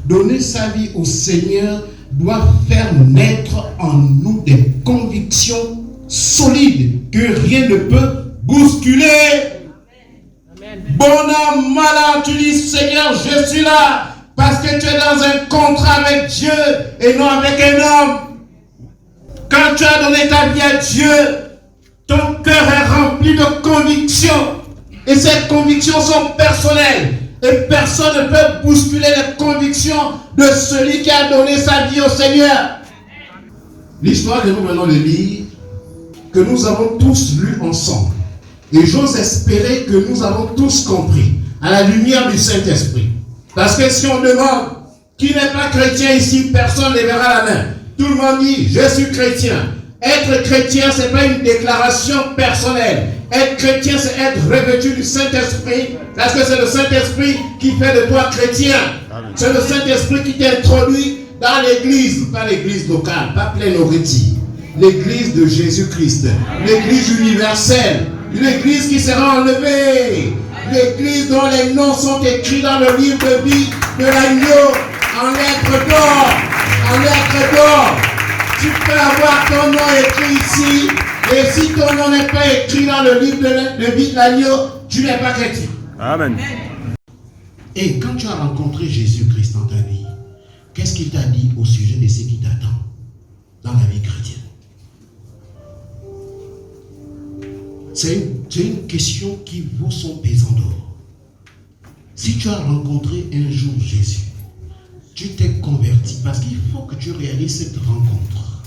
donner sa vie au Seigneur doit faire naître en nous des convictions solides que rien ne peut bousculer. Bon an, mal an, tu dis Seigneur, je suis là parce que tu es dans un contrat avec Dieu et non avec un homme. Quand tu as donné ta vie à Dieu, ton cœur est rempli de convictions et ces convictions sont personnelles et personne ne peut bousculer les convictions de celui qui a donné sa vie au Seigneur. L'histoire que nous venons de lire, que nous avons tous lu ensemble, et j'ose espérer que nous avons tous compris à la lumière du Saint-Esprit. Parce que si on demande qui n'est pas chrétien ici, personne ne lèvera la main. Tout le monde dit je suis chrétien. Être chrétien, ce n'est pas une déclaration personnelle. Être chrétien, c'est être revêtu du Saint-Esprit. Parce que c'est le Saint-Esprit qui fait de toi chrétien. C'est le Saint-Esprit qui t'introduit dans l'église, pas l'église locale, pas Plénoriti. L'église de Jésus-Christ, l'église universelle, l'église qui sera enlevée, l'église dont les noms sont écrits dans le livre de vie de l'agneau en lettres d'or, en lettres d'or. Tu peux avoir ton nom écrit ici, et si ton nom n'est pas écrit dans le livre de vie de l'agneau, tu n'es pas chrétien. Amen. Et quand tu as rencontré Jésus-Christ dans ta vie, qu'est-ce qu'il t'a dit au sujet de ce qui t'attend dans la vie chrétienne? C'est une question qui vaut son pesant d'or. Si tu as rencontré un jour Jésus, tu t'es converti parce qu'il faut que tu réalises cette rencontre.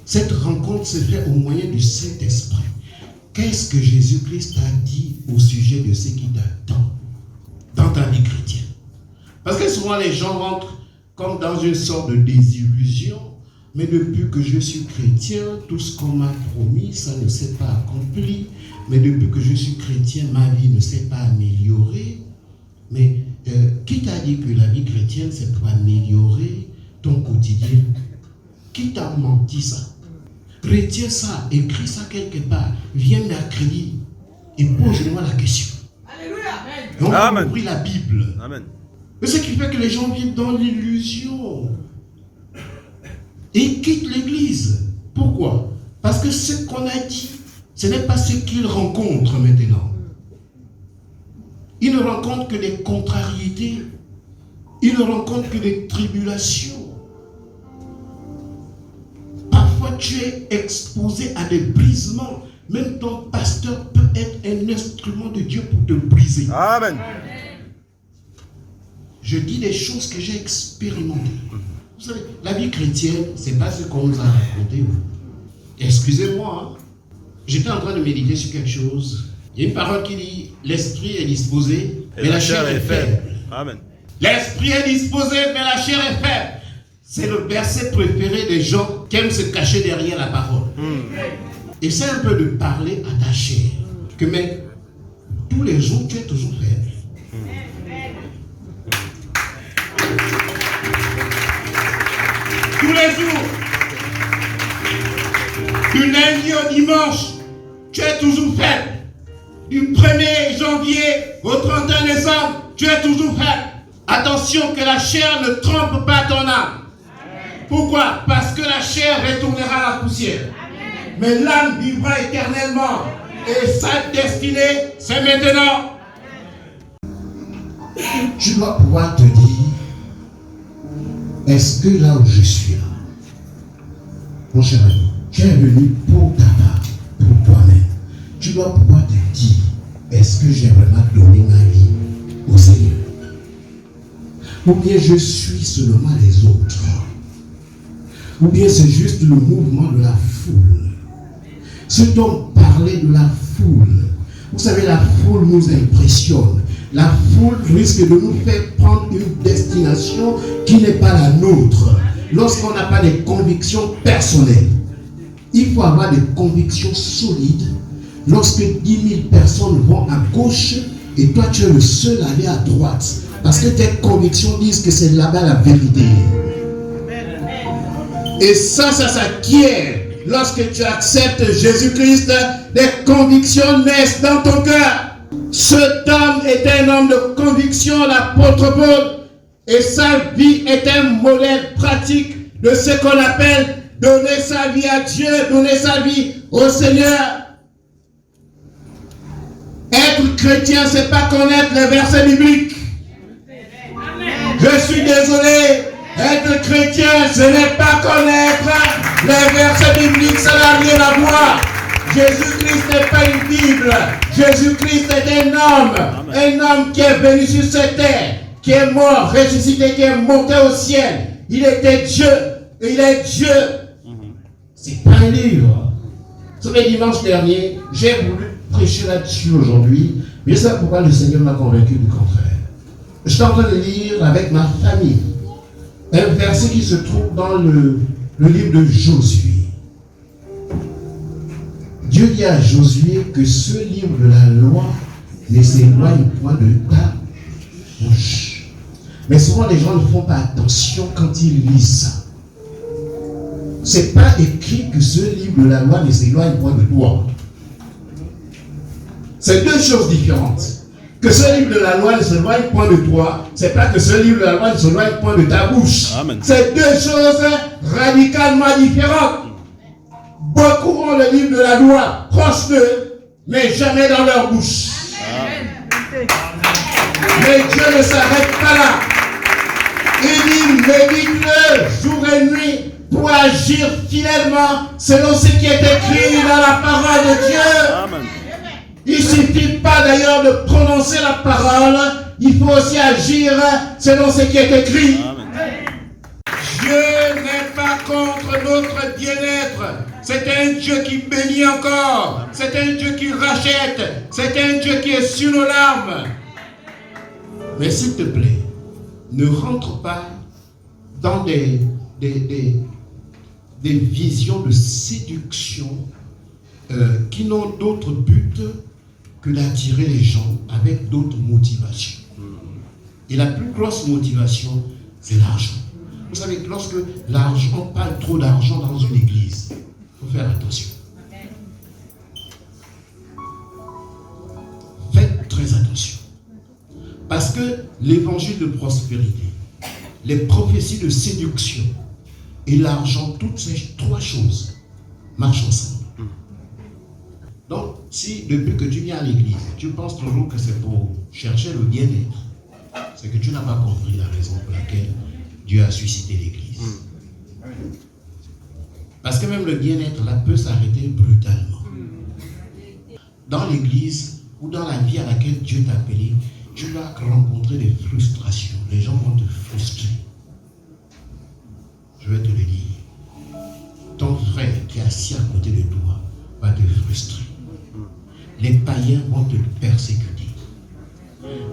Cette rencontre se fait au moyen du Saint-Esprit. Qu'est-ce que Jésus-Christ t'a dit au sujet de ce qui t'attend dans ta vie chrétienne? Parce que souvent les gens rentrent comme dans une sorte de désillusion. Mais depuis que je suis chrétien, tout ce qu'on m'a promis, ça ne s'est pas accompli. Mais depuis que je suis chrétien, ma vie ne s'est pas améliorée. Mais qui t'a dit que la vie chrétienne, c'est pour améliorer ton quotidien? Qui t'a menti ça? Chrétien ça, écris ça quelque part. Viens mercredi et pose-moi la question. Alléluia. Et on va ouvrir la Bible. Amen. Mais ce qui fait que les gens vivent dans l'illusion. Et quittent l'église. Pourquoi? Parce que ce qu'on a dit, ce n'est pas ce qu'ils rencontrent maintenant. Ils ne rencontrent que des contrariétés. Ils ne rencontrent que des tribulations. Parfois, tu es exposé à des brisements. Même ton pasteur peut être un instrument de Dieu pour te briser. Amen. Je dis des choses que j'ai expérimentées. Vous savez, la vie chrétienne, ce n'est pas ce qu'on nous a raconté. Excusez-moi, hein. J'étais en train de méditer sur quelque chose. Il y a une parole qui dit l'esprit est disposé, mais la chair est faible. Amen. L'esprit est disposé, mais la chair est faible. C'est le verset préféré des gens qui aiment se cacher derrière la parole. Essaie un peu de parler à ta chair. Que mais tous les jours, tu es toujours faible. Tous les jours, du lundi au dimanche, tu es toujours faible. Du 1er janvier au 31 décembre, tu es toujours faible. Attention que la chair ne trompe pas ton âme. Pourquoi? Parce que la chair retournera à la poussière. Mais l'âme vivra éternellement. Et sa destinée, c'est maintenant. Tu dois pouvoir te dire, est-ce que là où je suis là, mon cher ami, tu es venu pour ta part, pour toi-même. Tu dois pouvoir te dire, est-ce que j'ai vraiment donné ma vie au Seigneur? Ou bien je suis seulement les autres? Ou bien c'est juste le mouvement de la foule? Ce dont parler de la foule, vous savez, la foule nous impressionne. La foule risque de nous faire prendre une destination qui n'est pas la nôtre. Lorsqu'on n'a pas de convictions personnelles, il faut avoir des convictions solides. Lorsque 10 000 personnes vont à gauche et toi tu es le seul à aller à droite, parce que tes convictions disent que c'est là-bas la vérité. Et ça s'acquiert. Lorsque tu acceptes Jésus-Christ, des convictions naissent dans ton cœur. Cet homme était un homme de conviction, l'apôtre Paul. Et sa vie est un modèle pratique de ce qu'on appelle donner sa vie à Dieu, donner sa vie au Seigneur. Être chrétien, c'est pas connaître les versets bibliques. Je suis désolé, être chrétien, ce n'est pas connaître les versets bibliques, ça n'a rien à voir. Jésus-Christ n'est pas une Bible. Jésus-Christ est un homme qui est venu sur cette terre, qui est mort, ressuscité, qui est monté au ciel. Il était Dieu, et il est Dieu. C'est pas un livre. Vous savez, dimanche dernier, j'ai voulu prêcher là-dessus aujourd'hui, mais c'est pourquoi le Seigneur m'a convaincu du contraire. Je suis en train de lire avec ma famille un verset qui se trouve dans le livre de Josué. Dieu dit à Josué que ce livre de la loi ne s'éloigne point de ta bouche. Mais souvent les gens ne font pas attention quand ils lisent ça. C'est pas écrit que ce livre de la loi ne s'éloigne point de toi. C'est deux choses différentes. Que ce livre de la loi ne s'éloigne point de toi, c'est pas que ce livre de la loi ne s'éloigne point de ta bouche. Amen. C'est deux choses radicalement différentes. Beaucoup ont le livre de la loi proche d'eux, mais jamais dans leur bouche. Amen. Mais Dieu ne s'arrête pas là. Il dit, médite-le jour et nuit pour agir fidèlement selon ce qui est écrit dans la parole de Dieu. Amen. Il ne suffit pas d'ailleurs de prononcer la parole, il faut aussi agir selon ce qui est écrit. Amen. Dieu n'est pas contre notre bien-être. C'est un Dieu qui bénit encore. C'est un Dieu qui rachète. C'est un Dieu qui est sur nos larmes. Mais s'il te plaît, ne rentre pas dans des visions de séduction qui n'ont d'autre but que d'attirer les gens avec d'autres motivations. Et la plus grosse motivation, c'est l'argent. Vous savez, lorsque on parle trop d'argent dans une église, il faut faire attention. Faites très attention. Parce que l'évangile de prospérité, les prophéties de séduction et l'argent, toutes ces trois choses marchent ensemble. Donc, si depuis que tu viens à l'église, tu penses toujours que c'est pour chercher le bien-être, c'est que tu n'as pas compris la raison pour laquelle Dieu a suscité l'église. Parce que même le bien-être là peut s'arrêter brutalement. Dans l'église ou dans la vie à laquelle Dieu t'a appelé, tu vas rencontrer des frustrations. Les gens vont te frustrer. Je vais te le dire. Ton frère qui est assis à côté de toi va te frustrer. Les païens vont te persécuter.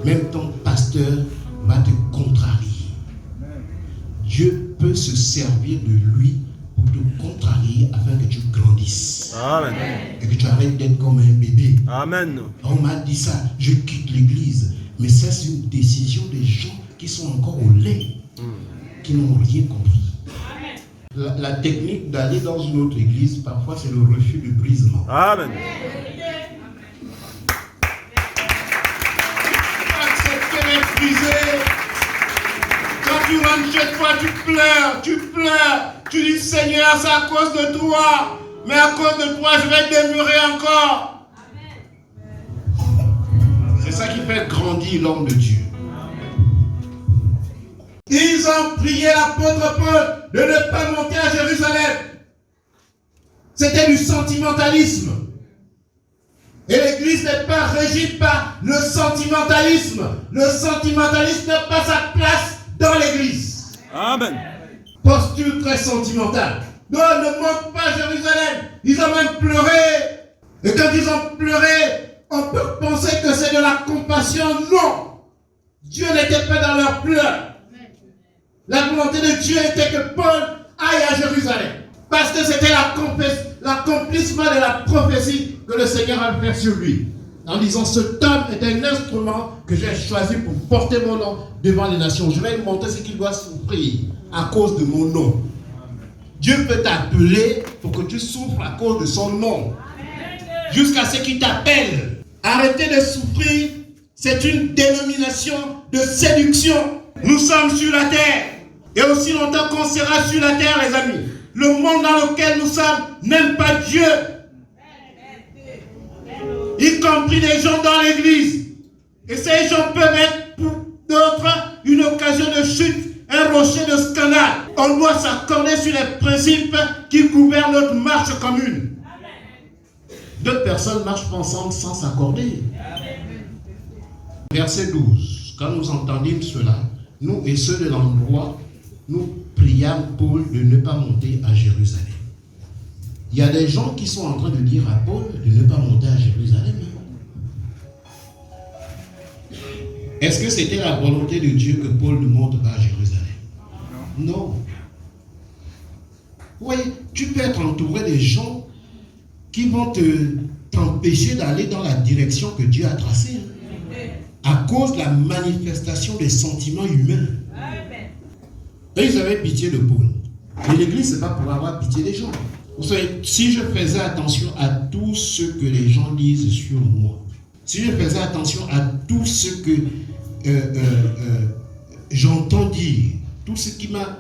Même ton pasteur va te contrarier. Dieu peut se servir de lui pour te contrarier afin que tu grandisses. Amen. Et que tu arrêtes d'être comme un bébé. Amen. On m'a dit ça, je quitte l'église. Mais ça, c'est une décision des gens qui sont encore au lait, qui n'ont rien compris. La technique d'aller dans une autre église, parfois, c'est le refus de brisement. Amen. Accepter d'être brisé. Quand tu rentres chez toi, tu pleures. Tu dis, Seigneur, c'est à cause de toi. Mais à cause de toi, je vais demeurer encore. C'est ça qui fait grandir l'homme de Dieu. Ils ont prié l'apôtre Paul de ne pas monter à Jérusalem. C'était du sentimentalisme. Et l'église n'est pas régie par le sentimentalisme. Le sentimentalisme n'a pas sa place dans l'église. Amen. Posture très sentimentale. Non, ne monte pas à Jérusalem. Ils ont même pleuré. Et quand ils ont pleuré, on peut penser que c'est de la compassion. Non. Dieu n'était pas dans leurs pleurs. La volonté de Dieu était que Paul aille à Jérusalem. Parce que c'était l'accomplissement de la prophétie que le Seigneur a fait sur lui. En disant, cet homme est un instrument que j'ai choisi pour porter mon nom devant les nations. Je vais lui montrer ce qu'il doit souffrir à cause de mon nom. Dieu peut t'appeler pour que tu souffres à cause de son nom. Jusqu'à ce qu'il t'appelle. Arrêter de souffrir, c'est une dénomination de séduction. Nous sommes sur la terre. Et aussi longtemps qu'on sera sur la terre, les amis, le monde dans lequel nous sommes n'aime pas Dieu. Y compris les gens dans l'église. Et ces gens peuvent être pour d'autres une occasion de chute, un rocher de scandale. On doit s'accorder sur les principes qui gouvernent notre marche commune. Deux personnes marchent ensemble sans s'accorder. Verset 12. Quand nous entendîmes cela, nous et ceux de l'endroit, nous priâmes Paul de ne pas monter à Jérusalem. Il y a des gens qui sont en train de dire à Paul de ne pas monter à Jérusalem. Est-ce que c'était la volonté de Dieu que Paul ne monte pas à Jérusalem? Non. Oui, tu peux être entouré de gens qui vont t'empêcher d'aller dans la direction que Dieu a tracée. À cause de la manifestation des sentiments humains. Et ils avaient pitié de Paul. Et l'église, ce n'est pas pour avoir pitié des gens. Vous savez, si je faisais attention à tout ce que les gens disent sur moi, si je faisais attention à tout ce que j'entends dire, tout ce qui m'a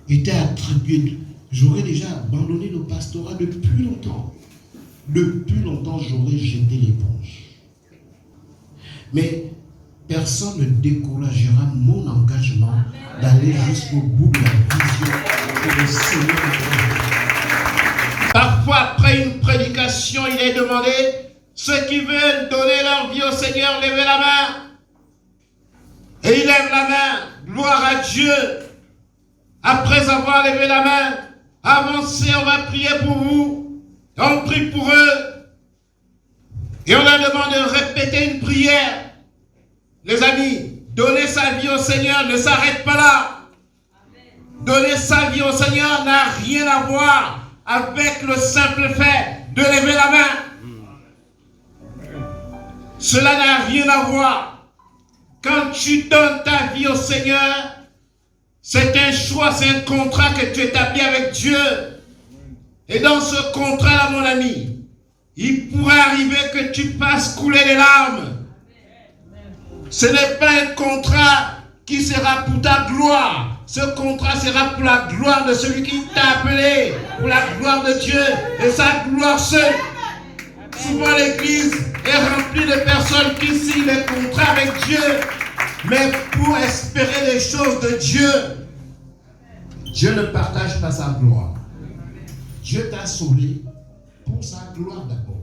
été attribué, j'aurais déjà abandonné le pastorat depuis longtemps. Depuis longtemps, j'aurais jeté l'éponge. Mais personne ne découragera mon engagement d'aller jusqu'au bout de la vision que le Seigneur a. Parfois, après une prédication, il est demandé, ceux qui veulent donner leur vie au Seigneur, levez la main. Et il lève la main, gloire à Dieu. Après avoir levé la main, avancez, on va prier pour vous. On prie pour eux. Et on leur demande de répéter une prière. Les amis, donner sa vie au Seigneur ne s'arrête pas là. Donner sa vie au Seigneur n'a rien à voir avec le simple fait de lever la main. Cela n'a rien à voir. Quand tu donnes ta vie au Seigneur, c'est un choix, c'est un contrat que tu établis avec Dieu. Et dans ce contrat-là, mon ami, il pourrait arriver que tu fasses couler les larmes. Ce n'est pas un contrat qui sera pour ta gloire. Ce contrat sera pour la gloire de celui qui t'a appelé, pour la gloire de Dieu et sa gloire seule. Souvent l'église est remplie de personnes qui signent des contrats avec Dieu, mais pour espérer les choses de Dieu. Dieu ne partage pas sa gloire. Dieu t'a sauvé pour sa gloire d'abord.